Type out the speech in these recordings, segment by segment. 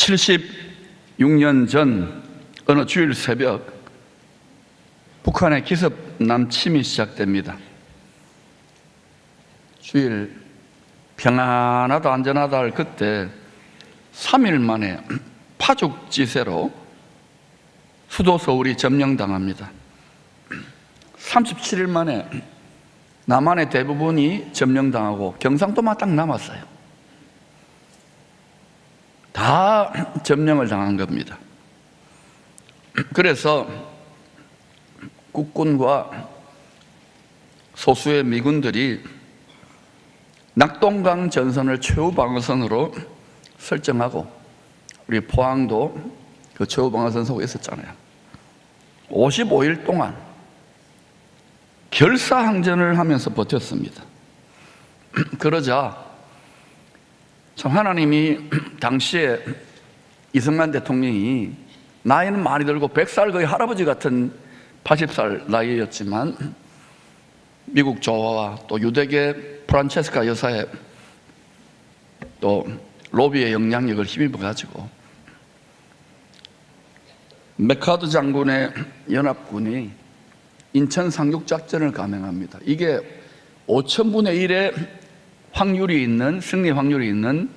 76년 전 어느 주일 새벽 북한의 기습 남침이 시작됩니다. 주일 평안하다 안전하다 할 그때 3일 만에 파죽지세로 수도 서울이 점령당합니다. 37일 만에 남한의 대부분이 점령당하고 경상도만 딱 남았어요. 다 점령을 당한 겁니다. 그래서 국군과 소수의 미군들이 낙동강 전선을 최후 방어선으로 설정하고, 우리 포항도 그 최후 방어선 속에 있었잖아요. 55일 동안 결사항전을 하면서 버텼습니다. 그러자 참 하나님이 당시에 이승만 대통령이 나이는 많이 들고 100살 거의 할아버지 같은 80살 나이였지만 미국 조화와 또 유대계 프란체스카 여사의 또 로비의 영향력을 힘입어 가지고 메카드 장군의 연합군이 인천 상륙작전을 감행합니다. 이게 5000분의 1의 확률이 있는, 승리 확률이 있는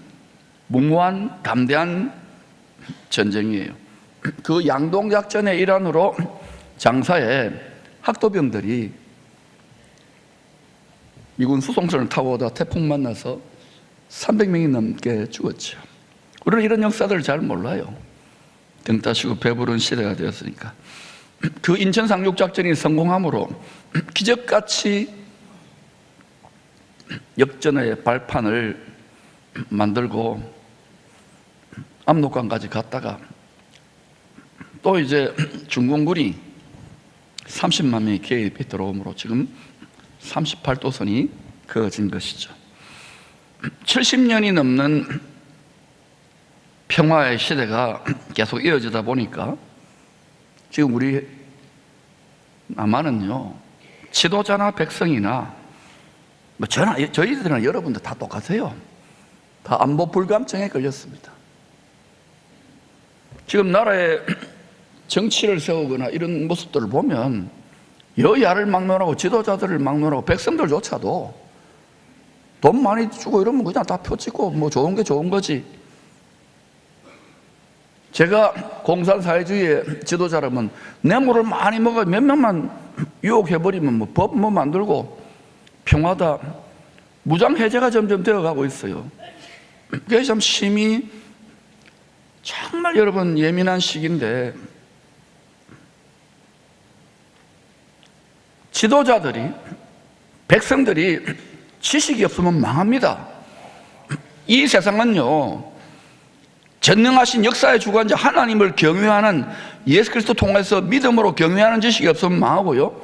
무모한 담대한 전쟁이에요. 그 양동작전의 일환으로 장사에 학도병들이 미군 수송선을 타고 오다 태풍 만나서 300명이 넘게 죽었죠. 우리는 이런 역사들을 잘 몰라요. 등 따시고 배부른 시대가 되었으니까. 그 인천 상륙작전이 성공함으로 기적같이 역전의 발판을 만들고 압록강까지 갔다가 또 이제 중공군이 30만 명이 개입이 들어오므로 지금 38도선이 그어진 것이죠. 70년이 넘는 평화의 시대가 계속 이어지다 보니까 지금 우리 남한은요, 지도자나 백성이나 뭐 저희들이나 여러분들 다 똑같아요. 다 안보 불감증에 걸렸습니다. 지금 나라의 정치를 세우거나 이런 모습들을 보면 여야를 막론하고 지도자들을 막론하고 백성들조차도 돈 많이 주고 이러면 그냥 다 표 찍고 뭐 좋은 게 좋은 거지. 제가 공산사회주의의 지도자라면 뇌물을 많이 먹어 몇 명만 유혹해버리면 뭐 법 뭐 만들고 평화다. 무장해제가 점점 되어가고 있어요. 그게 참 심히 정말 여러분 예민한 시기인데, 지도자들이, 백성들이 지식이 없으면 망합니다. 이 세상은요, 전능하신 역사의 주관자 하나님을 경외하는, 예수 그리스도 통해서 믿음으로 경외하는 지식이 없으면 망하고요,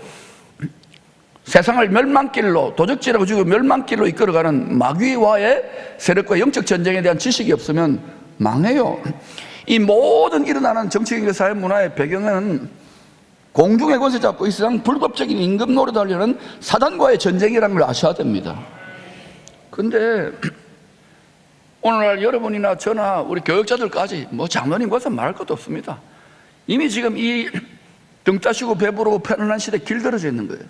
세상을 멸망길로, 도적질하고 죽이고 멸망길로 이끌어가는 마귀와의 세력과 영적 전쟁에 대한 지식이 없으면 망해요. 이 모든 일어나는 정치경제 사회 문화의 배경은 공중의 권세 잡고 이 세상 불법적인 임금 노릇 하려는 사단과의 전쟁이라는 걸 아셔야 됩니다. 근데 오늘날 여러분이나 저나 우리 교육자들까지 뭐 장로님 것은 말할 것도 없습니다. 이미 지금 이 등 따시고 배부르고 편안한 시대에 길들어져 있는 거예요.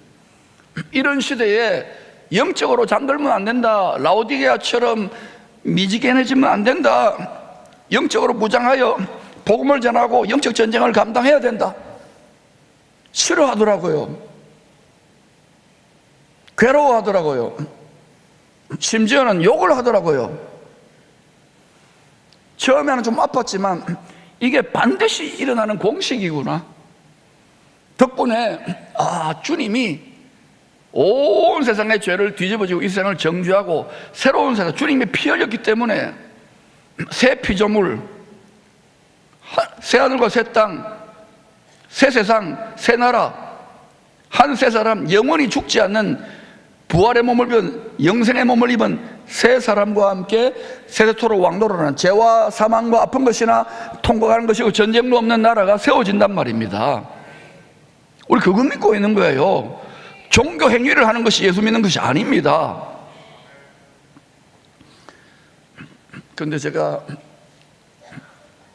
이런 시대에 영적으로 잠들면 안 된다, 라오디게아처럼 미지근해지면 안 된다, 영적으로 무장하여 복음을 전하고 영적 전쟁을 감당해야 된다, 싫어하더라고요. 괴로워하더라고요. 심지어는 욕을 하더라고요. 처음에는 좀 아팠지만 이게 반드시 일어나는 공식이구나. 덕분에 주님이 온 세상의 죄를 뒤집어지고 이 세상을 정죄하고 새로운 세상, 주님이 피 흘렸기 때문에 새 피조물, 새 하늘과 새 땅, 새 세상, 새 나라, 한 새 사람, 영원히 죽지 않는 부활의 몸을 입은, 영생의 몸을 입은 새 사람과 함께 세세토록 왕노를 하는, 죄와 사망과 아픈 것이나 통과하는 것이고 전쟁도 없는 나라가 세워진단 말입니다. 우리 그거 믿고 있는 거예요. 종교 행위를 하는 것이 예수 믿는 것이 아닙니다. 그런데 제가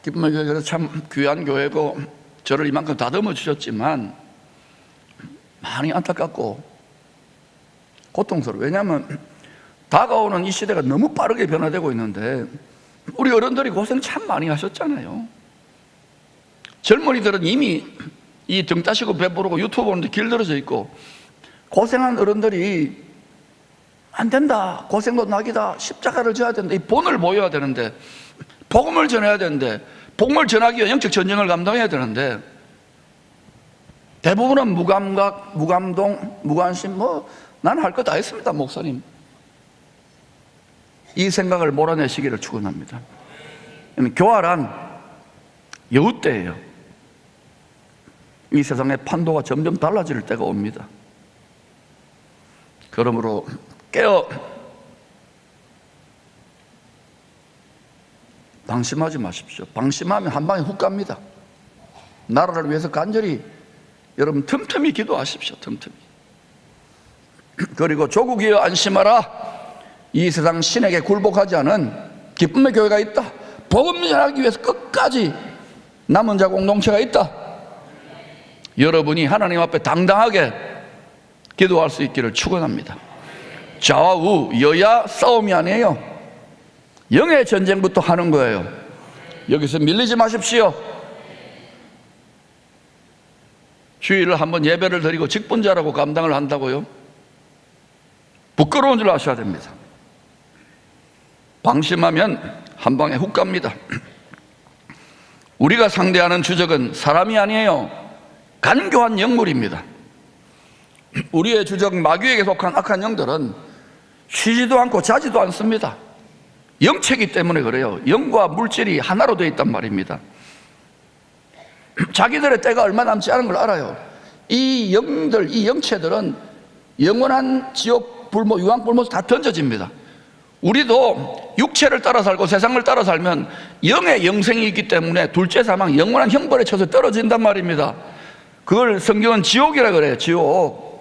기쁨의 교회가 참 귀한 교회고 저를 이만큼 다듬어 주셨지만 많이 안타깝고 고통스러워요. 왜냐하면 다가오는 이 시대가 너무 빠르게 변화되고 있는데 우리 어른들이 고생 참 많이 하셨잖아요. 젊은이들은 이미 이 등 따시고 배부르고 유튜브 보는데 길들어져 있고, 고생한 어른들이 안 된다, 고생도 낙이다, 십자가를 져야 된다, 이 본을 보여야 되는데, 복음을 전해야 되는데, 복음을 전하기 위해 영적 전쟁을 감당해야 되는데, 대부분은 무감각, 무감동, 무관심, 난 할 거 다 했습니다, 목사님. 이 생각을 몰아내시기를 축원합니다. 교활한 여우 때예요. 이 세상의 판도가 점점 달라질 때가 옵니다. 그러므로 깨어 방심하지 마십시오. 방심하면 한 방에 훅 갑니다. 나라를 위해서 간절히 여러분 틈틈이 기도하십시오. 틈틈이. 그리고 조국이여 안심하라. 이 세상 신에게 굴복하지 않은 기쁨의 교회가 있다. 복음 전하기 위해서 끝까지 남은 자 공동체가 있다. 여러분이 하나님 앞에 당당하게 기도할 수 있기를 축원합니다. 좌우 여야 싸움이 아니에요. 영의 전쟁부터 하는 거예요. 여기서 밀리지 마십시오. 주일을 한번 예배를 드리고 직분자라고 감당을 한다고요? 부끄러운 줄 아셔야 됩니다. 방심하면 한 방에 훅 갑니다. 우리가 상대하는 주적은 사람이 아니에요. 간교한 영물입니다. 우리의 주적 마귀에게 속한 악한 영들은 쉬지도 않고 자지도 않습니다. 영체이기 때문에 그래요. 영과 물질이 하나로 되어 있단 말입니다. 자기들의 때가 얼마 남지 않은 걸 알아요. 이 영들, 이 영체들은 영원한 지옥, 불모, 유황불모에서 다 던져집니다. 우리도 육체를 따라 살고 세상을 따라 살면 영의 영생이 있기 때문에 둘째 사망, 영원한 형벌에 쳐서 떨어진단 말입니다. 그걸 성경은 지옥이라 그래요. 지옥.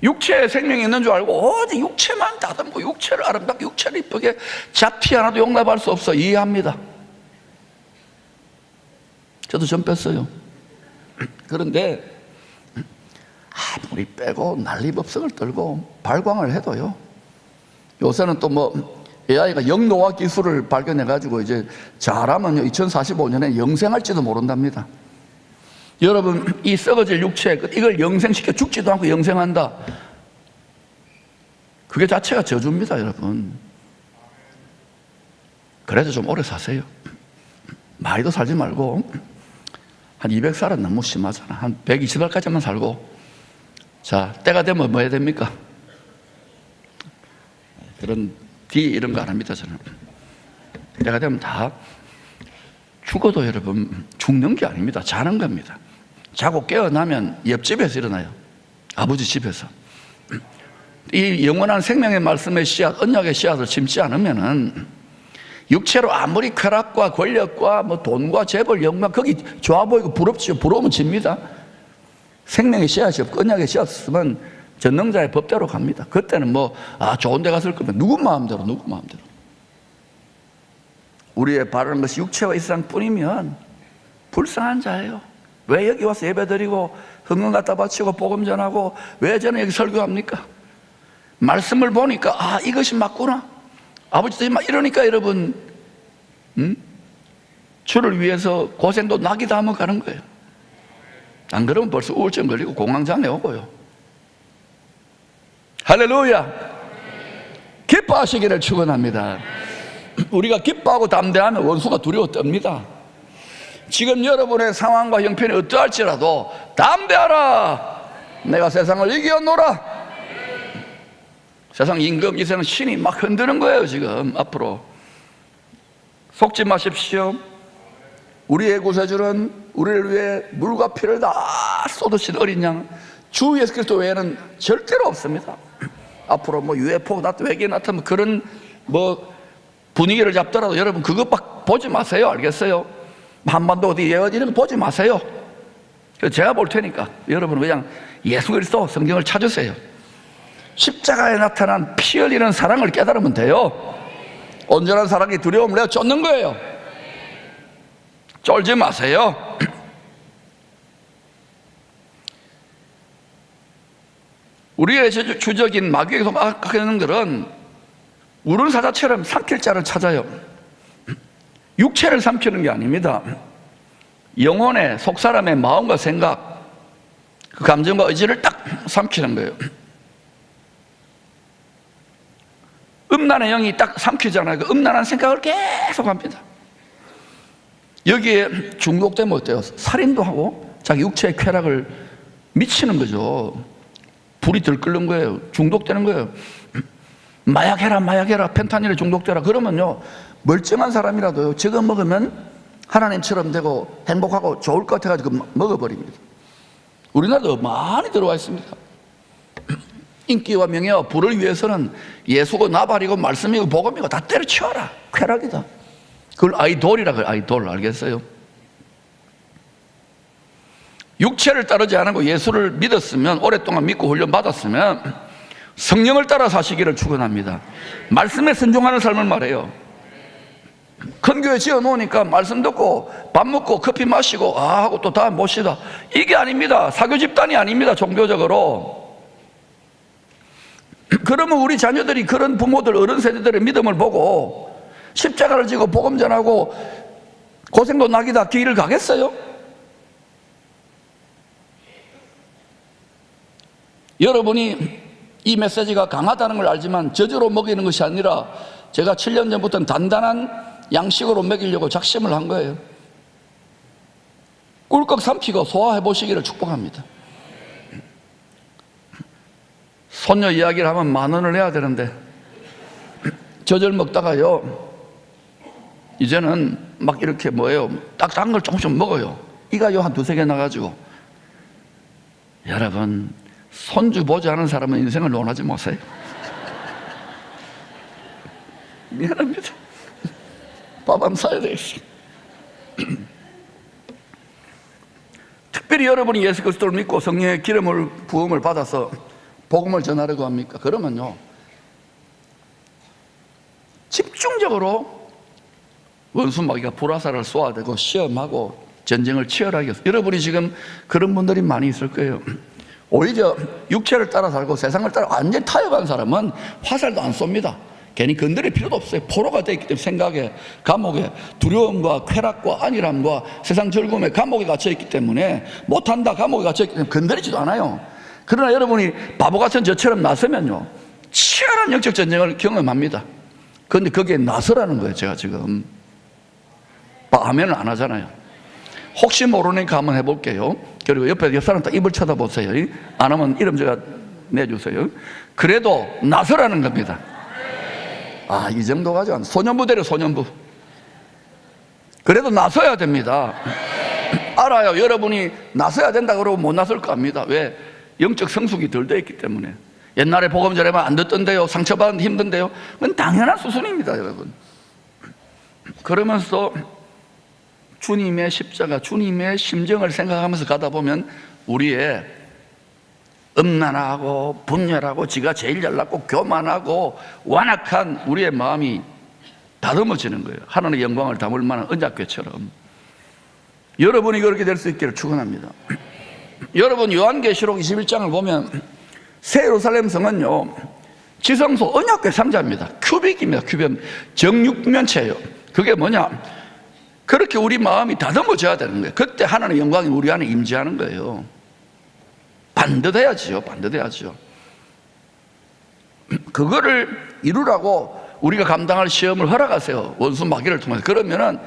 육체에 생명이 있는 줄 알고 어디 육체만 다듬고 육체를 아름답게 육체를 이쁘게 잡티 하나도 용납할 수 없어. 이해합니다. 저도 전 뺐어요. 그런데 아무리 빼고 난리법석을 떨고 발광을 해도요, 요새는 또 AI가 영노화 기술을 발견해가지고 이제 잘하면요 2045년에 영생할지도 모른답니다. 여러분, 이 썩어질 육체 이걸 영생시켜 죽지도 않고 영생한다, 그게 자체가 저주입니다. 여러분, 그래도 좀 오래 사세요. 많이도 살지 말고 한 200살은 너무 심하잖아. 한 120살까지만 살고, 자 때가 되면 뭐 해야 됩니까? 그런 이런 거 안 합니다. 저는 때가 되면 다 죽어도 여러분 죽는 게 아닙니다. 자는 겁니다. 자고 깨어나면 옆집에서 일어나요. 아버지 집에서. 이 영원한 생명의 말씀의 씨앗, 언약의 씨앗을 심지 않으면은 육체로 아무리 쾌락과 권력과 돈과 재벌, 영광, 거기 좋아 보이고 부럽지요. 부러우면 집니다. 생명의 씨앗이 없고 언약의 씨앗 쓰면 전능자의 법대로 갑니다. 그때는 좋은 데 갔을 거면 누구 마음대로. 우리의 바라는 것이 육체와 이 세상 뿐이면 불쌍한 자예요. 왜 여기 와서 예배드리고 헌금 갖다 바치고 복음 전하고 왜 저는 여기 설교합니까? 말씀을 보니까 이것이 맞구나. 아버지도 막 이러니까 여러분, 주를 위해서 고생도 낙이다 하면 가는 거예요. 안 그러면 벌써 우울증 걸리고 공황장애 오고요. 할렐루야. 기뻐하시기를 축원합니다. 우리가 기뻐하고 담대하면 원수가 두려워 떱니다. 지금 여러분의 상황과 형편이 어떠할지라도 담대하라. 내가 세상을 이겨노라. 세상 임금, 이 세상 신이 막 흔드는 거예요. 지금 앞으로 속지 마십시오. 우리의 구세주는 우리를 위해 물과 피를 다 쏟으신 어린 양, 주 예수 그리스도 외에는 절대로 없습니다. 앞으로 UFO 외계인 나타나면 그런 분위기를 잡더라도 여러분 그것 보지 마세요. 알겠어요? 한반도 어디 이런 거 보지 마세요. 제가 볼 테니까 여러분 그냥 예수 그리스도 성경을 찾으세요. 십자가에 나타난 피 흘리는 사랑을 깨달으면 돼요. 온전한 사랑이 두려움을 내어 쫓는 거예요. 쫄지 마세요. 우리의 주적인 마귀의 악행들은 우르사자처럼 삼킬 자를 찾아요. 육체를 삼키는 게 아닙니다. 영혼의 속사람의 마음과 생각, 그 감정과 의지를 딱 삼키는 거예요. 음란의 영이 딱 삼키잖아요. 그 음란한 생각을 계속 합니다. 여기에 중독되면 어때요? 살인도 하고 자기 육체의 쾌락을 미치는 거죠. 불이 들끓는 거예요. 중독되는 거예요. 마약해라, 펜타닐에 중독되라. 그러면요, 멀쩡한 사람이라도요, 저거 먹으면 하나님처럼 되고 행복하고 좋을 것 같아가지고 먹어버립니다. 우리나라도 많이 들어와 있습니다. 인기와 명예와 부를 위해서는 예수고 나발이고 말씀이고 복음이고 다 때려치워라. 쾌락이다. 그걸 아이돌이라 그래요. 아이돌. 알겠어요? 육체를 따르지 않고 예수를 믿었으면, 오랫동안 믿고 훈련받았으면 성령을 따라 사시기를 축원합니다. 말씀에 순종하는 삶을 말해요. 큰 교회 지어놓으니까 말씀 듣고 밥 먹고 커피 마시고 하고 또 다음 봅시다. 이게 아닙니다. 사교 집단이 아닙니다. 종교적으로. 그러면 우리 자녀들이 그런 부모들, 어른 세대들의 믿음을 보고 십자가를 지고 복음 전하고 고생도 낙이다 길을 가겠어요? 여러분이 이 메시지가 강하다는 걸 알지만 저주로 먹이는 것이 아니라 제가 7년 전부터는 단단한 양식으로 먹이려고 작심을 한 거예요. 꿀꺽 삼키고 소화해 보시기를 축복합니다. 손녀 이야기를 하면 10,000원을 내야 되는데 저절 먹다가요, 이제는 막 이렇게 딱딱한 걸 조금씩 먹어요. 이가 한 2-3개 나가지고. 여러분, 손주 보지 않은 사람은 인생을 논하지 마세요. 미안합니다. 밥 안 사야 되겠어요. 특별히 여러분이 예수 그리스도를 믿고 성령의 기름을 부음을 받아서 복음을 전하려고 합니까? 그러면요, 집중적으로 원수 마귀가 불화살을 쏘아대고 시험하고 전쟁을 치열하게 해서, 여러분이 지금 그런 분들이 많이 있을 거예요. 오히려 육체를 따라 살고 세상을 따라 완전히 타협한 사람은 화살도 안 쏩니다. 괜히 건드릴 필요도 없어요. 포로가 되어 있기 때문에 생각에, 감옥에, 두려움과 쾌락과 안일함과 세상 즐거움에 감옥에 갇혀있기 때문에, 못한다 감옥에 갇혀있기 때문에 건드리지도 않아요. 그러나 여러분이 바보 같은 저처럼 나서면요, 치열한 영적 전쟁을 경험합니다. 그런데 거기에 나서라는 거예요. 제가 지금 아멘을 안 하잖아요. 혹시 모르니까 한번 해볼게요. 그리고 옆에 사람 딱 입을 쳐다보세요. 안 하면 이름 제가 내주세요. 그래도 나서라는 겁니다. 이 정도가 좀 소년부대로 소년부. 그래도 나서야 됩니다. 알아요. 여러분이 나서야 된다 그러고 못 나설 겁니다. 왜? 영적 성숙이 덜 되어 있기 때문에. 옛날에 복음 전하면 안 듣던데요, 상처받는데 힘든데요. 그건 당연한 수순입니다, 여러분. 그러면서 주님의 십자가, 주님의 심정을 생각하면서 가다 보면 우리의 음란하고 분열하고 지가 제일 잘났고 교만하고 완악한 우리의 마음이 다듬어지는 거예요. 하나님의 영광을 담을 만한 언약궤처럼. 여러분이 그렇게 될 수 있기를 축원합니다. 여러분, 요한계시록 21장을 보면 새 예루살렘 성은요, 지성소 언약궤 상자입니다. 큐빅입니다. 큐빅. 정육면체예요. 그게 뭐냐? 그렇게 우리 마음이 다듬어져야 되는 거예요. 그때 하나님의 영광이 우리 안에 임재하는 거예요. 반듯해야지요. 반듯해야지요. 그거를 이루라고 우리가 감당할 시험을 허락하세요. 원수 마귀를 통해서. 그러면은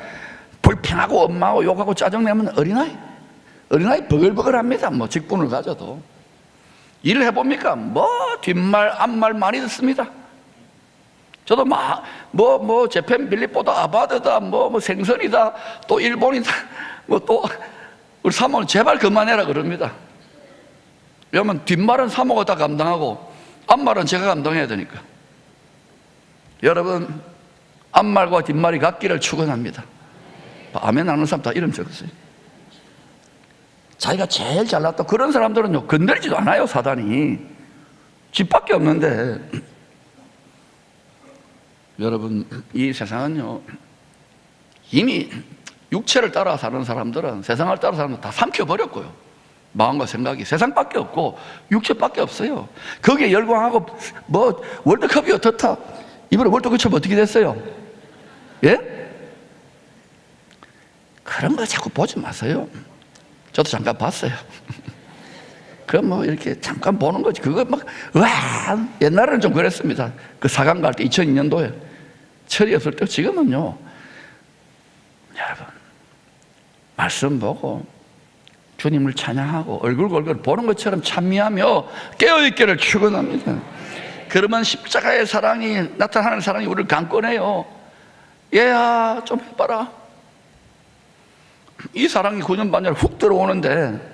불평하고 엄마하고 욕하고 짜증내면 어린아이 버글버글합니다. 직분을 가져도. 일을 해봅니까? 뒷말 앞말 많이 듣습니다. 저도 재팬 빌립보다 아바드다, 생선이다, 또 일본이다, 또 우리 사모는 제발 그만해라 그럽니다. 왜냐면 뒷말은 사모가 다 감당하고 앞말은 제가 감당해야 되니까. 여러분, 앞말과 뒷말이 같기를 축원합니다. 아멘 하는 사람 다 이름 적었어요. 자기가 제일 잘났다 그런 사람들은요, 건드리지도 않아요. 사단이 집밖에 없는데. 여러분, 이 세상은요, 이미 육체를 따라 사는 사람들은 세상을 따라 사는 다 삼켜버렸고요. 마음과 생각이 세상밖에 없고 육체밖에 없어요. 거기에 열광하고 뭐 월드컵이 어떻다, 이번에 월드컵 어떻게 됐어요? 예? 그런 거 자꾸 보지 마세요. 저도 잠깐 봤어요. 그 뭐 이렇게 잠깐 보는 거지. 그거 막 와, 옛날에는 좀 그랬습니다. 그 4강 갈 때 2002년도에 철이었을 때. 지금은요, 여러분, 말씀 보고 주님을 찬양하고 얼굴 보는 것처럼 찬미하며 깨어있기를 축원합니다. 그러면 십자가의 사랑이, 나타나는 사랑이 우리를 강권해요. 얘야, 좀 해봐라. 이 사랑이 9년 반절 훅 들어오는데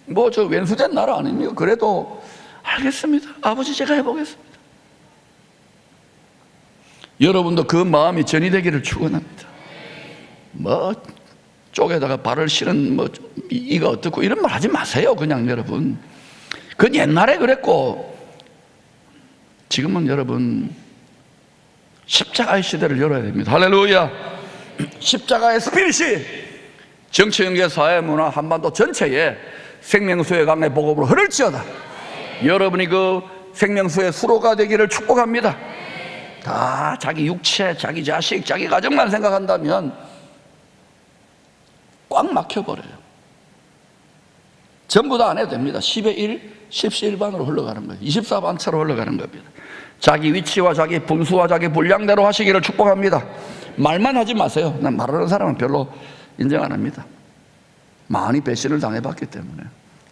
뭐 저 왼수된 나라 아닙니까? 그래도 알겠습니다. 아버지, 제가 해보겠습니다. 여러분도 그 마음이 전이되기를 축원합니다. 뭐 쪽에다가 발을 실은 뭐 이가 어떻고 이런 말 하지 마세요. 그냥 여러분, 그건 옛날에 그랬고 지금은 여러분 십자가의 시대를 열어야 됩니다. 할렐루야. 십자가의 스피릿이 정치, 경제, 사회, 문화, 한반도 전체에 생명수의 강의 복음으로 흐를지어다. 여러분이 그 생명수의 수로가 되기를 축복합니다. 다 자기 육체, 자기 자식, 자기 가정만 생각한다면 꽉 막혀버려요. 전부 다 안 해도 됩니다. 10의 1, 10시1반으로 흘러가는 거예요. 24반차로 흘러가는 겁니다. 자기 위치와 자기 분수와 자기 분량대로 하시기를 축복합니다. 말만 하지 마세요. 난 말하는 사람은 별로 인정 안 합니다. 많이 배신을 당해봤기 때문에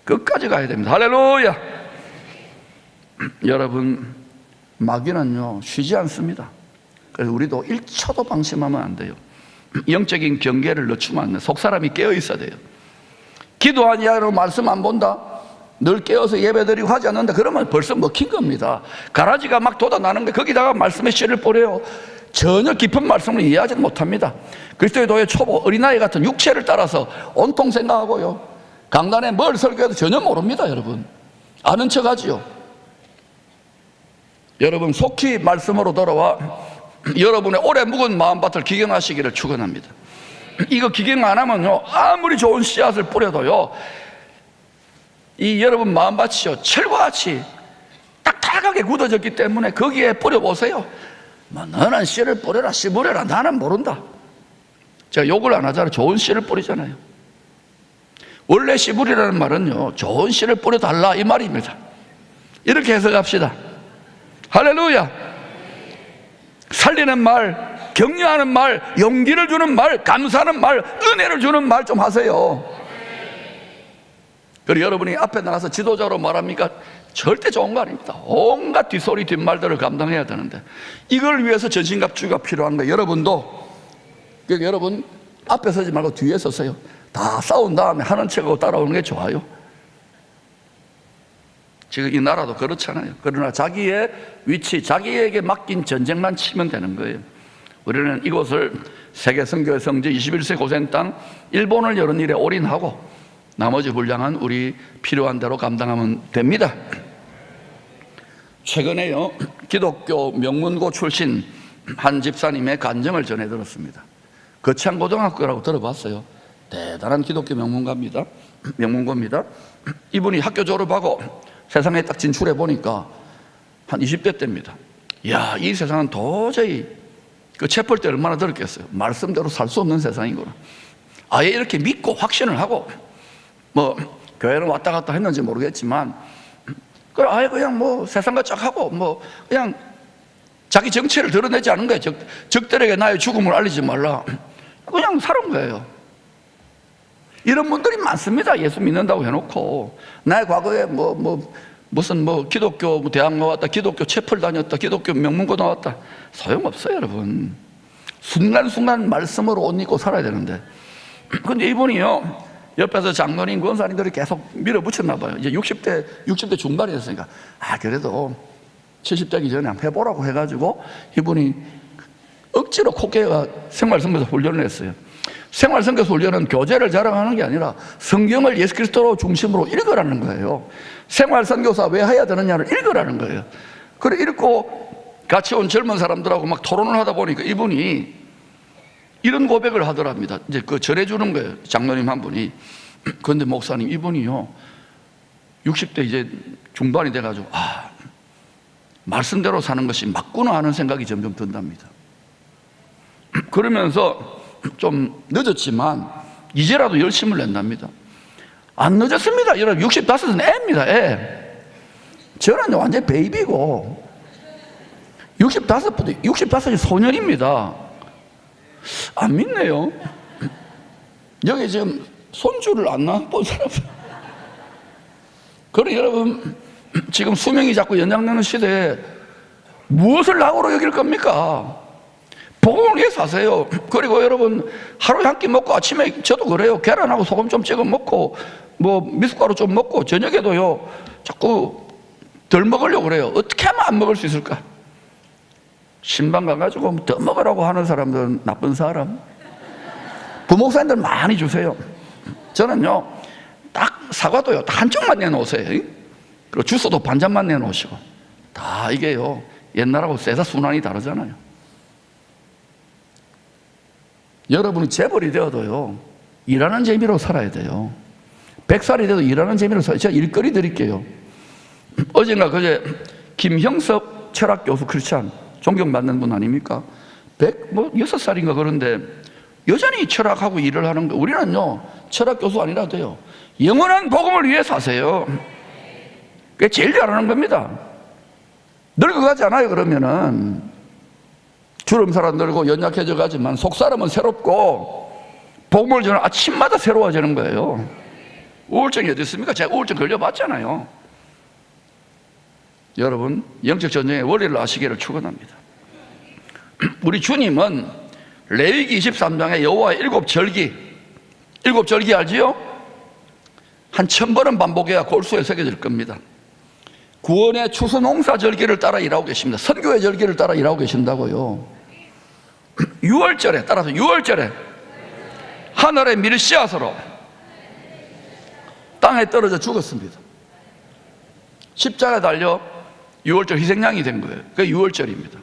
끝까지 가야 됩니다. 할렐루야. 여러분, 마귀는요 쉬지 않습니다. 그래서 우리도 1초도 방심하면 안 돼요. 영적인 경계를 늦추면 안 돼요. 속 사람이 깨어 있어야 돼요. 기도하냐고 말씀 안 본다, 늘 깨어서 예배드리고 하지 않는다, 그러면 벌써 먹힌 겁니다. 가라지가 막 돋아나는 게 거기다가 말씀의 씨를 뿌려요. 전혀 깊은 말씀을 이해하지 못합니다. 그리스도의 도의 초보, 어린아이 같은 육체를 따라서 온통 생각하고요, 강단에 뭘 설교해도 전혀 모릅니다. 여러분, 아는 척하지요. 여러분, 속히 말씀으로 돌아와 여러분의 오래 묵은 마음밭을 기경하시기를 축원합니다. 이거 기경 안 하면요, 아무리 좋은 씨앗을 뿌려도요, 이 여러분 마음밭이요 철과 같이 딱딱하게 굳어졌기 때문에 거기에 뿌려보세요. 뭐 너는 씨를 뿌려라, 씨 뿌려라, 나는 모른다. 제가 욕을 안 하잖아요. 좋은 씨를 뿌리잖아요. 원래 씨 뿌리라는 말은요, 좋은 씨를 뿌려달라 이 말입니다. 이렇게 해석합시다. 할렐루야. 살리는 말, 격려하는 말, 용기를 주는 말, 감사하는 말, 은혜를 주는 말 좀 하세요. 그리고 여러분이 앞에 나가서 지도자로 말합니까? 절대 좋은 거 아닙니다. 온갖 뒷소리 뒷말들을 감당해야 되는데 이걸 위해서 전신갑주가 필요한 거예요. 여러분도, 그러니까 여러분 앞에 서지 말고 뒤에 서세요. 다 싸운 다음에 하는 척하고 따라오는 게 좋아요. 지금 이 나라도 그렇잖아요. 그러나 자기의 위치, 자기에게 맡긴 전쟁만 치면 되는 거예요. 우리는 이곳을 세계 선교의 성지, 21세 고생 땅 일본을 여는 일에 올인하고 나머지 분량은 우리 필요한 대로 감당하면 됩니다. 최근에요, 기독교 명문고 출신 한 집사님의 간증을 전해 들었습니다. 거창고등학교라고 들어봤어요. 대단한 기독교 명문고입니다. 이분이 학교 졸업하고 세상에 딱 진출해 보니까 한 20대 때입니다. 이야, 이 세상은 도저히 그 체벌 때 얼마나 들었겠어요. 말씀대로 살 수 없는 세상이구나. 아예 이렇게 믿고 확신을 하고, 뭐 교회는 왔다 갔다 했는지 모르겠지만 아예 그냥 뭐 세상과 쫙 하고 뭐 그냥 자기 정체를 드러내지 않은 거예요. 적들에게 나의 죽음을 알리지 말라, 그냥 살은 거예요. 이런 분들이 많습니다. 예수 믿는다고 해놓고 나의 과거에 무슨 기독교 대학 나왔다, 기독교 채플 다녔다, 기독교 명문고 나왔다, 소용없어요. 여러분, 순간순간 말씀으로 옷 입고 살아야 되는데. 근데 이분이요, 옆에서 장로님, 권사님들이 계속 밀어붙였나 봐요. 이제 60대 중반이 됐으니까 그래도 70대기 전에 한번 해보라고 해가지고 이분이 억지로 코케가 생활선교사 훈련을 했어요. 생활선교사 훈련은 교재를 자랑하는 게 아니라 성경을 예수 그리스도 중심으로 읽으라는 거예요. 생활선교사 왜 해야 되느냐를 읽으라는 거예요. 그래 읽고 같이 온 젊은 사람들하고 막 토론을 하다 보니까 이분이 이런 고백을 하더랍니다. 이제 그 전해주는 거예요. 장로님 한 분이. 그런데 목사님, 이분이요 60대 이제 중반이 돼가지고 말씀대로 사는 것이 맞구나 하는 생각이 점점 든답니다. 그러면서 좀 늦었지만 이제라도 열심을 낸답니다. 안 늦었습니다. 여러분, 65은 애입니다. 애. 저는 완전 베이비고 65이 소년입니다. 안 믿네요. 여기 지금 손주를 안 낳은 사람. 그래 여러분, 지금 수명이 자꾸 연장되는 시대에 무엇을 낙오로 여길 겁니까? 복음을 위해 사세요. 그리고 여러분, 하루에 한 끼 먹고 아침에 저도 그래요. 계란하고 소금 좀 찍어 먹고 뭐 미숫가루 좀 먹고 저녁에도요 자꾸 덜 먹으려고 그래요. 어떻게 하면 안 먹을 수 있을까? 신방 가가지고 더 먹으라고 하는 사람들은 나쁜 사람. 부목사님들 많이 주세요. 저는요 딱 사과도요 딱 한쪽만 내놓으세요. 그리고 주소도 반잔만 내놓으시고. 다 이게요 옛날하고 세사 순환이 다르잖아요. 여러분이 재벌이 되어도요 일하는 재미로 살아야 돼요. 100살이 돼도 일하는 재미로 살아요. 제가 일거리 드릴게요. 어젠가 그제 김형섭 철학교수 크리스찬 존경받는 분 아닙니까? 6살인가 그런데 여전히 철학하고 일을 하는 거. 우리는요 철학교수 아니라도 돼요. 영원한 복음을 위해 사세요. 그게 제일 잘하는 겁니다. 늙어가지 않아요. 그러면은 주름살은 늙고 연약해져 가지만 속사람은 새롭고 복음을 전하는 아침마다 새로워지는 거예요. 우울증이 어디 있습니까? 제가 우울증 걸려봤잖아요. 여러분, 영적 전쟁의 원리를 아시기를 축원합니다. 우리 주님은 레위기 23장에 여호와의 7절기 알지요? 한 1000번은 반복해야 골수에 새겨질 겁니다. 구원의 추수농사 절기를 따라 일하고 계십니다. 선교의 절기를 따라 일하고 계신다고요. 6월절에 따라서 6월절에 하늘의 밀씨앗으로 땅에 떨어져 죽었습니다. 십자가에 달려 6월절 희생양이 된 거예요. 그게 6월절입니다.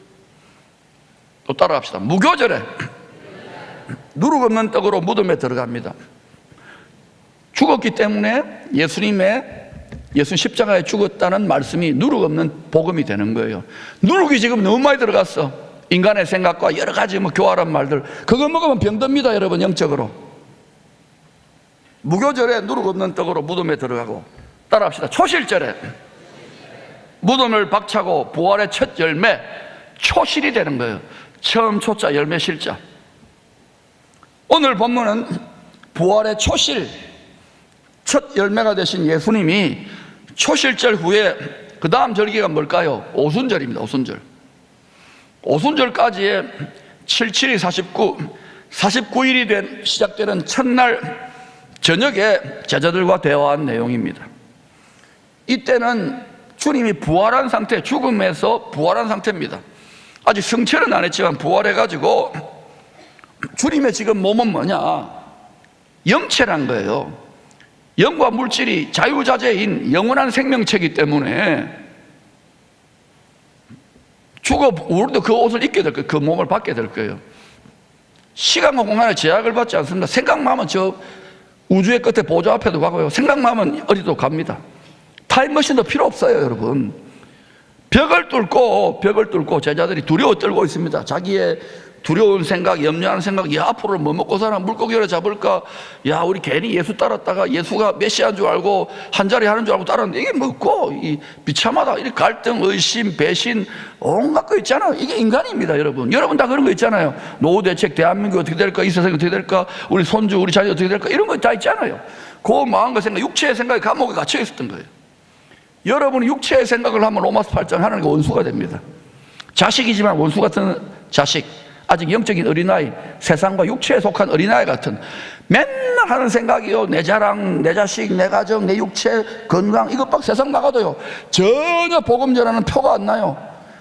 또 따라갑시다. 무교절에 누룩 없는 떡으로 무덤에 들어갑니다. 죽었기 때문에 예수님 십자가에 죽었다는 말씀이 누룩 없는 복음이 되는 거예요. 누룩이 지금 너무 많이 들어갔어. 인간의 생각과 여러 가지 교활한 말들. 그거 먹으면 병듭니다, 여러분, 영적으로. 무교절에 누룩 없는 떡으로 무덤에 들어가고. 따라합시다. 초실절에 무덤을 박차고 부활의 첫 열매, 초실이 되는 거예요. 처음 초자, 열매 실자. 오늘 본문은 부활의 초실, 첫 열매가 되신 예수님이 초실절 후에 그 다음 절기가 뭘까요? 오순절입니다. 오순절. 오순절까지의 77이 49일이 시작되는 첫날 저녁에 제자들과 대화한 내용입니다. 이때는 주님이 부활한 상태, 죽음에서 부활한 상태입니다. 아직 승천은 안 했지만 부활해가지고 주님의 지금 몸은 뭐냐? 영체란 거예요. 영과 물질이 자유자재인 영원한 생명체이기 때문에 우리도 그 옷을 입게 될 거예요. 그 몸을 받게 될 거예요. 시간과 공간의 제약을 받지 않습니다. 생각만 하면 저 우주의 끝에 보좌 앞에도 가고요. 생각만 하면 어디도 갑니다. 타임머신도 필요 없어요, 여러분. 벽을 뚫고 제자들이 두려워 떨고 있습니다. 자기의 두려운 생각, 염려하는 생각, 야, 앞으로 뭐 먹고 사나, 물고기를 잡을까? 야, 우리 괜히 예수 따랐다가 예수가 메시아인 줄 알고 한 자리 하는 줄 알고 따랐는데 이게 뭐고? 이 비참하다. 이 갈등, 의심, 배신, 온갖 거 있잖아요. 이게 인간입니다, 여러분. 여러분 다 그런 거 있잖아요. 노후 대책, 대한민국 어떻게 될까? 이 세상이 어떻게 될까? 우리 손주, 우리 자녀 어떻게 될까? 이런 거 다 있잖아요. 그 마음과 생각, 육체의 생각이 감옥에 갇혀 있었던 거예요. 여러분이 육체의 생각을 하면 로마서 8장 하나님과 원수가 됩니다. 자식이지만 원수 같은 자식, 아직 영적인 어린아이, 세상과 육체에 속한 어린아이 같은 맨날 하는 생각이요. 내 자랑, 내 자식, 내 가정, 내 육체, 건강, 이것밖에 세상 나가도요 전혀 복음 전하는 표가 안 나요.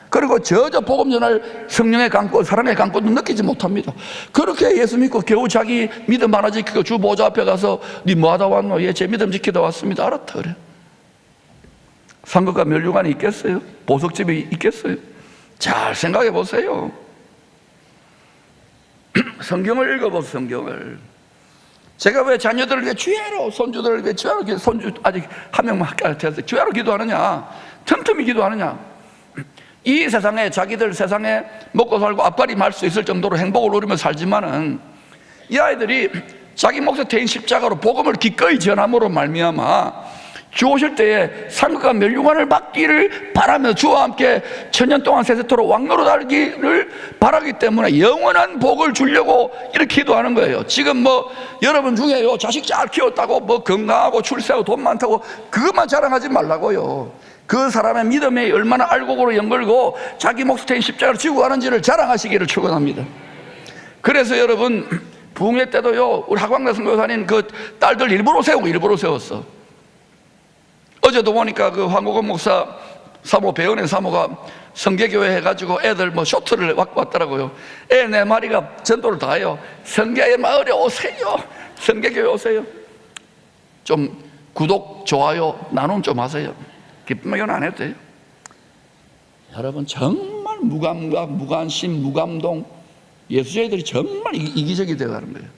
그리고 전혀 복음 전할 성령의 강권, 사랑의 강권도 느끼지 못합니다. 그렇게 예수 믿고 겨우 자기 믿음 하나 지키고 주 보좌 앞에 가서 니 뭐 하다 왔노? 예, 제 믿음 지키다 왔습니다. 알았다 그래. 상급과 면류관이 있겠어요? 보석집이 있겠어요? 잘 생각해 보세요. 성경을 읽어보세요. 성경을. 제가 왜 자녀들을 위해 주야로, 손주들을 위해 주야로, 손주 아직 한 명만 되었어요. 주야로 기도하느냐, 틈틈이 기도하느냐. 이 세상에 자기들 세상에 먹고 살고 앞발이 말 수 있을 정도로 행복을 누리며 살지만은 이 아이들이 자기 몫의 태인 십자가로 복음을 기꺼이 전함으로 말미암아 주 오실 때에 상급과 멸류관을 받기를 바라며 주와 함께 천년 동안 세세토록 왕노로 살기를 바라기 때문에 영원한 복을 주려고 이렇게 기도하는 거예요. 지금 뭐 여러분 중에요, 자식 잘 키웠다고 뭐 건강하고 출세하고 돈 많다고 그것만 자랑하지 말라고요. 그 사람의 믿음에 얼마나 알곡으로 연걸고 자기 몫의 태인 십자가를 지고 가는지를 자랑하시기를 축원합니다. 그래서 여러분 부흥회 때도요, 우리 하광대 선교사님 그 딸들 일부러 세웠어. 어제도 보니까 그 황국원 목사 사모, 배은혜 사모가 성계교회 해가지고 애들 뭐 쇼트를 왔더라고요. 애 4마리가 전도를 다 해요. 성계의 마을에 오세요. 성계교회 오세요. 좀 구독, 좋아요, 나눔 좀 하세요. 기쁜 말은 안 해도 돼요. 여러분 정말 무감각, 무관심, 무감동, 예수자들이 정말 이기적이 되어가는 거예요.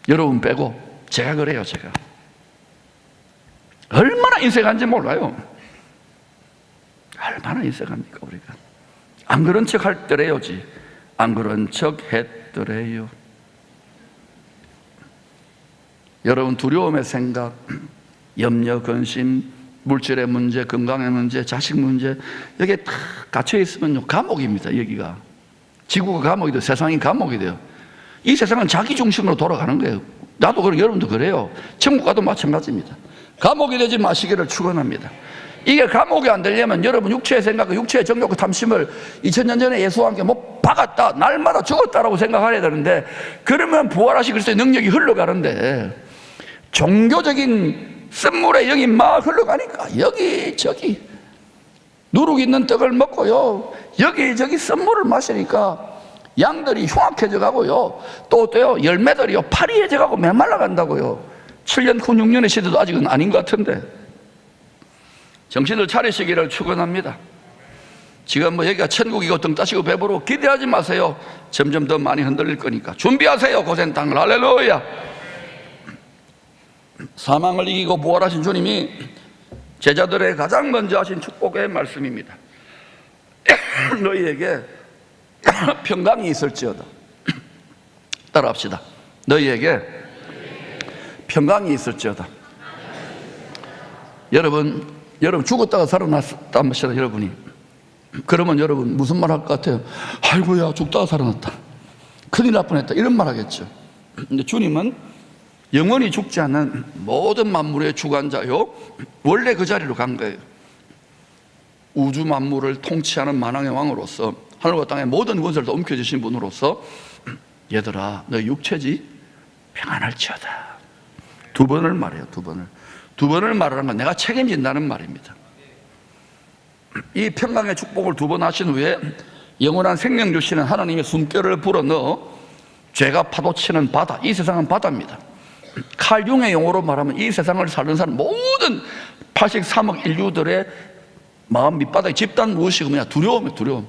여러분 빼고. 제가 그래요. 제가 얼마나 인색한지 몰라요. 얼마나 인색합니까 우리가. 안 그런 척 할 때래요지. 안 그런 척 했더래요. 여러분 두려움의 생각, 염려, 근심, 물질의 문제, 건강의 문제, 자식 문제, 여기에 다 갇혀 있으면요 감옥입니다. 여기가 지구가 감옥이 돼요. 세상이 감옥이 돼요. 이 세상은 자기 중심으로 돌아가는 거예요. 나도 그래요. 여러분도 그래요. 천국 가도 마찬가지입니다. 감옥이 되지 마시기를 축원합니다. 이게 감옥이 안 되려면 여러분 육체의 생각, 육체의 정욕과 탐심을 2000년 전에 예수와 함께 못 박았다, 날마다 죽었다라고 생각해야 되는데, 그러면 부활하신 그리스도의 능력이 흘러가는데 종교적인 쓴물의 영이 막 흘러가니까 여기저기 누룩 있는 떡을 먹고요, 여기저기 쓴물을 마시니까 양들이 흉악해져 가고요, 또요 열매들이요 파리해져 가고 메말라 간다고요. 7년 후 6년의 시대도 아직은 아닌 것 같은데 정신을 차리시기를 축원합니다. 지금 뭐 여기가 천국이고 등 따시고 배부르고 기대하지 마세요. 점점 더 많이 흔들릴 거니까 준비하세요. 고센 땅을. 할렐루야. 사망을 이기고 부활하신 주님이 제자들의 가장 먼저 하신 축복의 말씀입니다. 너희에게 평강이 있을지어다. 따라합시다. 너희에게 평강이 있을지어다. 여러분 죽었다가 살아났단 말이다. 여러분이 그러면 여러분 무슨 말 할 것 같아요? 아이고야 죽다가 살아났다, 큰일 날 뻔했다, 이런 말 하겠죠. 근데 주님은 영원히 죽지 않는 모든 만물의 주관자요, 원래 그 자리로 간 거예요. 우주 만물을 통치하는 만왕의 왕으로서 하늘과 땅의 모든 권세를 다 움켜쥐신 분으로서 얘들아 너 육체지 평안할지어다. 2번을 말해요. 2번을 말하는 건 내가 책임진다는 말입니다. 이 평강의 축복을 2번 하신 후에 영원한 생명 주시는 하나님의 숨결을 불어넣어 죄가 파도치는 바다, 이 세상은 바다입니다. 칼 융의 용어로 말하면 이 세상을 사는 사람 모든 83억 인류들의 마음 밑바닥에 집단 무엇이고 뭐냐? 두려움이에요. 두려움.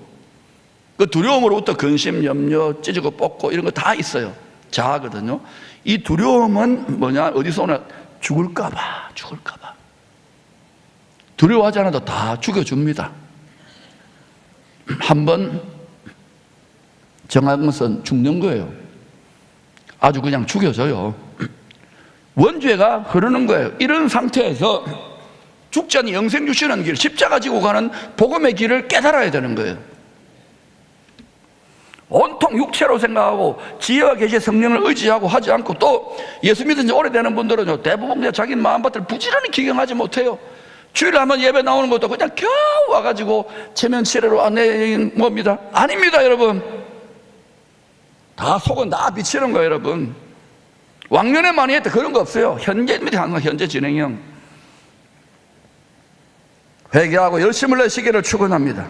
그 두려움으로부터 근심, 염려, 찢고 뽑고 이런 거 다 있어요. 자아거든요. 이 두려움은 뭐냐? 어디서 오나? 죽을까봐. 두려워하지 않아도 다 죽여줍니다. 한번 정한 것은 죽는 거예요. 아주 그냥 죽여줘요. 원죄가 흐르는 거예요. 이런 상태에서 죽지 않는 영생 주시는 길, 십자가 지고 가는 복음의 길을 깨달아야 되는 거예요. 온통 육체로 생각하고 지혜와 계시의 성령을 의지하고 하지 않고, 또 예수 믿은 지 오래되는 분들은 대부분 자기 마음밭을 부지런히 기경하지 못해요. 주일에 한번 예배 나오는 것도 그냥 겨우 와가지고 체면 치레로 안내는 겁니다. 아닙니다 여러분. 다 속은 다 비치는 거예요 여러분. 왕년에 많이 했다 그런 거 없어요. 현재입니다. 항상 현재 진행형. 회개하고 열심을 내시기를 축원합니다.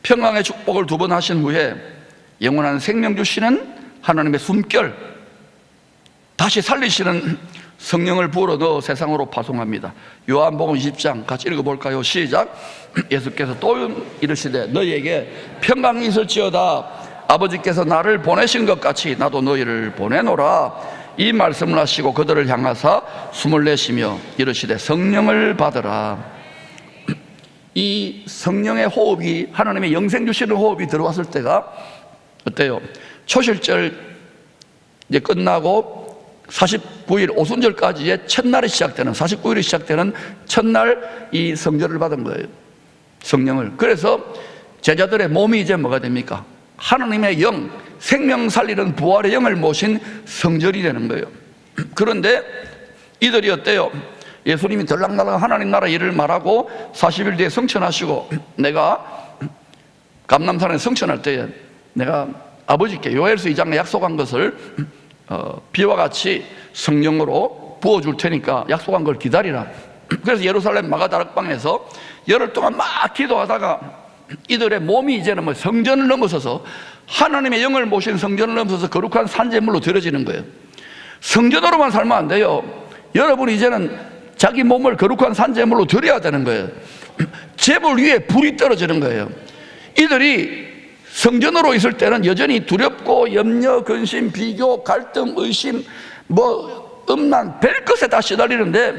평강의 축복을 2번 하신 후에 영원한 생명 주시는 하나님의 숨결, 다시 살리시는 성령을 부어 넣어 세상으로 파송합니다. 요한복음 20장 같이 읽어볼까요? 시작. 예수께서 또 이르시되 너희에게 평강이 있을지어다. 아버지께서 나를 보내신 것 같이 나도 너희를 보내노라. 이 말씀을 하시고 그들을 향하사 숨을 내쉬며 이르시되 성령을 받으라. 이 성령의 호흡이, 하나님의 영생 주시는 호흡이 들어왔을 때가 어때요? 초실절 이제 끝나고 49일 오순절까지의 첫날이 시작되는, 49일이 시작되는 첫날 이 성전을 받은 거예요. 성령을. 그래서 제자들의 몸이 이제 뭐가 됩니까? 하나님의 영, 생명 살리는 부활의 영을 모신 성전이 되는 거예요. 그런데 이들이 어때요? 예수님이 들락날락 하나님 나라 일을 말하고 40일 뒤에 성천하시고, 내가 감람산에 성천할 때에 내가 아버지께 요엘서 2장에 약속한 것을 비와 같이 성령으로 부어줄 테니까 약속한 걸 기다리라. 그래서 예루살렘 마가다락방에서 열흘 동안 막 기도하다가 이들의 몸이 이제는 뭐 성전을 넘어서서, 하나님의 영을 모신 성전을 넘어서서 거룩한 산제물로 드려지는 거예요. 성전으로만 살면 안 돼요. 여러분이 이제는 자기 몸을 거룩한 산제물로 드려야 되는 거예요. 제물 위에 불이 떨어지는 거예요. 이들이 성전으로 있을 때는 여전히 두렵고 염려, 근심, 비교, 갈등, 의심, 뭐 음란, 별것에 다 시달리는데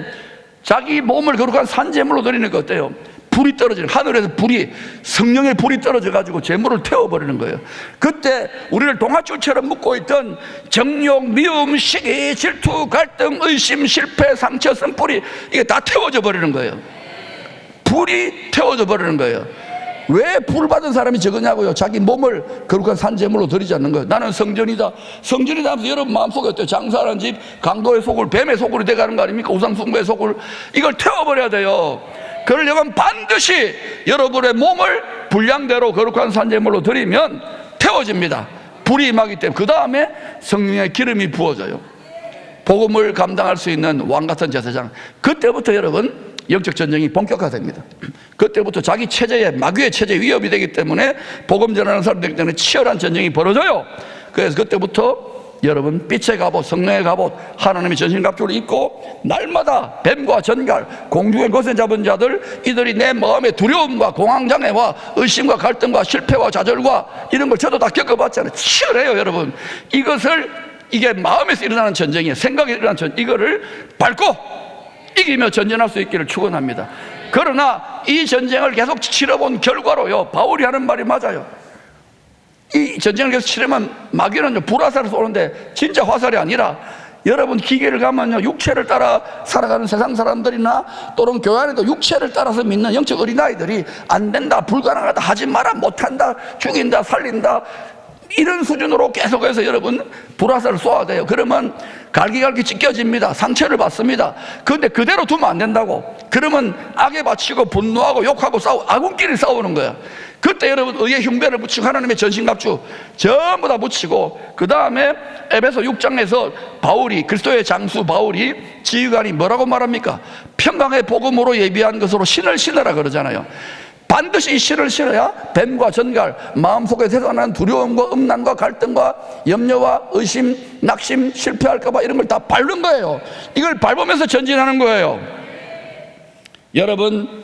자기 몸을 거룩한 산제물로 드리니까 어때요? 불이 떨어지는, 하늘에서 불이, 성령의 불이 떨어져가지고 제물을 태워버리는 거예요. 그때 우리를 동아줄처럼 묶고 있던 정욕, 미움, 시기, 질투, 갈등, 의심, 실패, 상처, 쓴뿌리, 이게 다 태워져 버리는 거예요. 불이 태워져 버리는 거예요. 왜 불 받은 사람이 적으냐고요? 자기 몸을 거룩한 산제물로 드리지 않는 거예요. 나는 성전이다, 성전이다 하면서 여러분 마음속에 어때요? 장사하는 집, 강도의 소굴, 뱀의 소굴이 돼가는 거 아닙니까? 우상숭배의 소굴. 이걸 태워버려야 돼요. 그러려면 반드시 여러분의 몸을 분량대로 거룩한 산제물로 드리면 태워집니다. 불이 임하기 때문에. 그 다음에 성령의 기름이 부어져요. 복음을 감당할 수 있는 왕같은 제사장. 그때부터 여러분 영적 전쟁이 본격화됩니다. 그때부터 자기 체제에, 마귀의 체제에 위협이 되기 때문에 복음 전하는 사람들 때문에 치열한 전쟁이 벌어져요. 그래서 그때부터 여러분 빛의 갑옷, 성령의 갑옷, 하나님의 전신갑주를 입고 날마다 뱀과 전갈, 공중의 것에 잡은 자들, 이들이 내 마음의 두려움과 공황장애와 의심과 갈등과 실패와 좌절과 이런 걸 저도 다 겪어봤잖아요. 치열해요 여러분. 이게 마음에서 일어나는 전쟁이에요. 생각에 일어나는 전쟁. 이거를 밟고 이기며 전진할 수 있기를 축원합니다. 그러나 이 전쟁을 계속 치러본 결과로요, 바울이 하는 말이 맞아요. 이 전쟁을 계속 치르면 마귀는 불화살을 쏘는데 진짜 화살이 아니라, 여러분 기계를 가면요, 육체를 따라 살아가는 세상 사람들이나 또는 교회 안에도 육체를 따라서 믿는 영적 어린아이들이 안 된다, 불가능하다, 하지 마라, 못한다, 죽인다, 살린다, 이런 수준으로 계속해서 여러분 불화살을 쏘아야 돼요. 그러면 갈기갈기 찢겨집니다. 상처를 받습니다. 그런데 그대로 두면 안 된다고. 그러면 악에 바치고 분노하고 욕하고 싸우고 아군끼리 싸우는 거야. 그때 여러분 의의 흉배를 붙이고 하나님의 전신갑주 전부 다 붙이고, 그 다음에 에베소 6장에서 바울이, 그리스도의 장수 바울이, 지휘관이 뭐라고 말합니까? 평강의 복음으로 예비한 것으로 신을 신으라 그러잖아요. 반드시 이 신을 신어야 뱀과 전갈, 마음속에 솟아나는 두려움과 음란과 갈등과 염려와 의심, 낙심, 실패할까봐 이런 걸 다 밟는 거예요. 이걸 밟으면서 전진하는 거예요. 여러분,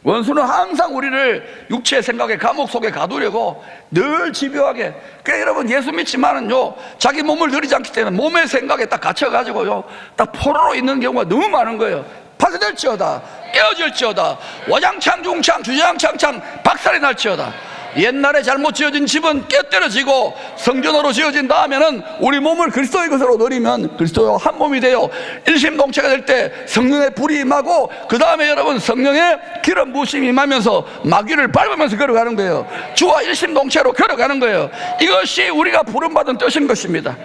원수는 항상 우리를 육체의 생각에 감옥 속에 가두려고 늘 집요하게. 그러니까 여러분 예수 믿지만은요, 자기 몸을 드리지 않기 때문에 몸의 생각에 딱 갇혀가지고요, 딱 포로로 있는 경우가 너무 많은 거예요. 파괴될지어다, 깨어질지어다, 와장창 중창 주장창창 박살이 날지어다. 옛날에 잘못 지어진 집은 깨뜨려지고 성전으로 지어진 다음에는 우리 몸을 그리스도의 것으로 드리면 그리스도와 한 몸이 되어 일심동체가 될 때 성령의 불이 임하고, 그 다음에 여러분 성령의 기름 부으심이 임하면서 마귀를 밟으면서 걸어가는 거예요. 주와 일심동체로 걸어가는 거예요. 이것이 우리가 부름받은 뜻인 것입니다.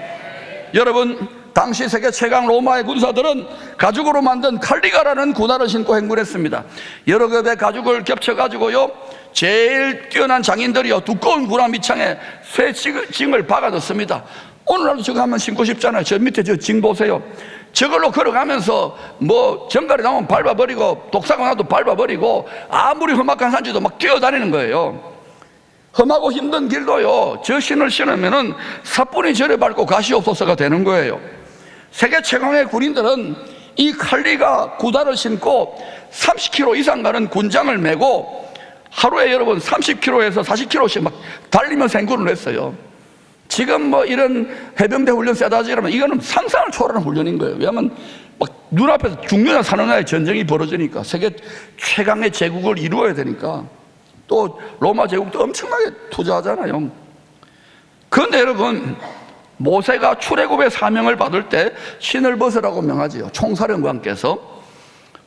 여러분, 당시 세계 최강 로마의 군사들은 가죽으로 만든 칼리가라는 군화를 신고 행군했습니다. 여러 겹의 가죽을 겹쳐가지고요, 제일 뛰어난 장인들이요, 두꺼운 군화 밑창에 쇠징을 박아 넣습니다. 오늘날도 저거 한번 신고 싶잖아요. 저 밑에 저 징 보세요. 저걸로 걸어가면서 뭐 정갈이 나오면 밟아버리고, 독사가 나도 밟아버리고, 아무리 험악한 산지도 막 뛰어다니는 거예요. 험하고 힘든 길도요, 저 신을 신으면은 사뿐히 저래 밟고 가시옵소서가 되는 거예요. 세계 최강의 군인들은 이 칼리가 구다를 신고 30km 이상 가는 군장을 메고 하루에 여러분 30km에서 40km씩 막 달리면서 행군을 했어요. 지금 뭐 이런 해병대 훈련 세다지 그러면 이거는 상상을 초월하는 훈련인 거예요. 왜냐하면 막 눈앞에서 죽느냐 사느냐의 전쟁이 벌어지니까, 세계 최강의 제국을 이루어야 되니까. 또 로마 제국도 엄청나게 투자하잖아요. 그런데 여러분, 모세가 출애굽의 사명을 받을 때 신을 벗으라고 명하지요, 총사령관께서.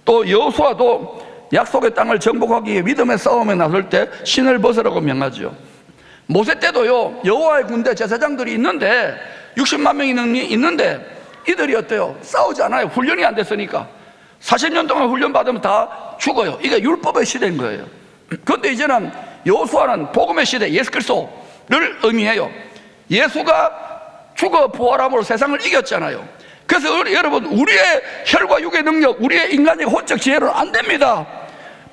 또 여호수아도 약속의 땅을 정복하기 위해 믿음의 싸움에 나설 때 신을 벗으라고 명하지요. 모세 때도요, 여호와의 군대 제사장들이 있는데 60만 명이 있는데 이들이 어때요? 싸우지 않아요. 훈련이 안 됐으니까. 40년 동안 훈련 받으면 다 죽어요. 이게 율법의 시대인 거예요. 그런데 이제는 여호수아는 복음의 시대, 예수 그리스도를 의미해요. 예수가 죽어 부활함으로 세상을 이겼잖아요. 그래서 여러분, 우리의 혈과 육의 능력, 우리의 인간의 혼적 지혜로는 안 됩니다.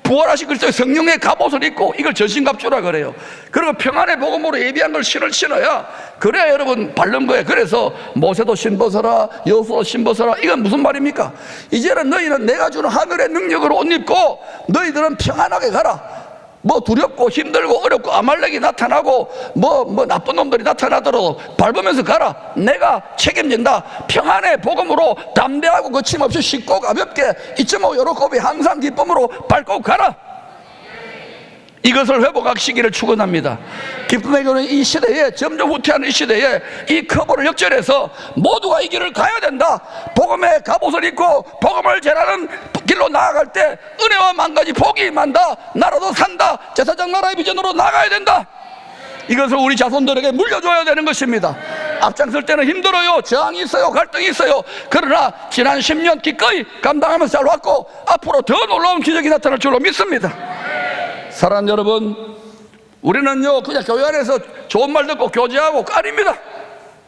부활하신 그리스도의 성령의 갑옷을 입고, 이걸 전신갑주라 그래요. 그리고 평안의 복음으로 예비한 걸 신을 신어야, 그래야 여러분 바른 거예요. 그래서 모세도 신벗어라, 여호수아도 신벗어라. 이건 무슨 말입니까? 이제는 너희는 내가 주는 하늘의 능력으로 옷 입고 너희들은 평안하게 가라. 뭐 두렵고 힘들고 어렵고 아말렉이 나타나고 뭐 나쁜 놈들이 나타나더라도 밟으면서 가라. 내가 책임진다. 평안의 복음으로 담대하고 거침없이 쉽고 가볍게 잊지 말고 요렇게 항상 기쁨으로 밟고 가라. 이것을 회복하시기를 축원합니다. 기쁨의 교회는 이 시대에, 점점 후퇴하는 이 시대에 이 커버를 역전해서 모두가 이 길을 가야 된다. 복음의 갑옷을 입고 복음을 전하는 길로 나아갈 때 은혜와 만가지 복이 임한다. 나라도 산다. 제사장 나라의 비전으로 나가야 된다. 이것을 우리 자손들에게 물려줘야 되는 것입니다. 앞장설 때는 힘들어요. 저항이 있어요. 갈등이 있어요. 그러나 지난 10년 기꺼이 감당하면서 잘 왔고 앞으로 더 놀라운 기적이 나타날 줄로 믿습니다. 사랑하는 여러분, 우리는요 그냥 교회 안에서 좋은 말 듣고 교제하고 아닙니다.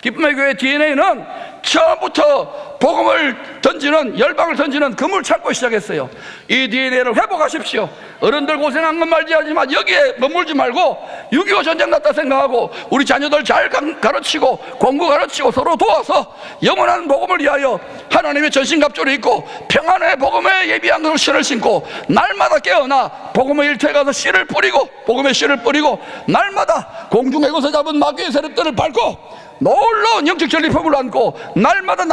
기쁨의 교회 DNA는 처음부터 복음을 던지는, 열방을 던지는 그물 찾고 시작했어요. 이 DNA를 회복하십시오. 어른들 고생한 건 말지 하지만 여기에 머물지 말고 6.25 전쟁 났다 생각하고 우리 자녀들 잘 가르치고 공부 가르치고 서로 도와서 영원한 복음을 위하여 하나님의 전신갑주를 입고 평안의 복음에 예비한 것을 신을 신고 날마다 깨어나 복음의 일터에 가서 씨를 뿌리고, 복음의 씨를 뿌리고 날마다 공중에서 잡은 마귀의 세력들을 밟고 놀라운 영적 전리품을 안고 날마다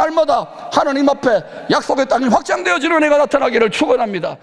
하나님 앞에 약속의 땅이 확장되어지는 은혜가 나타나기를 축원합니다.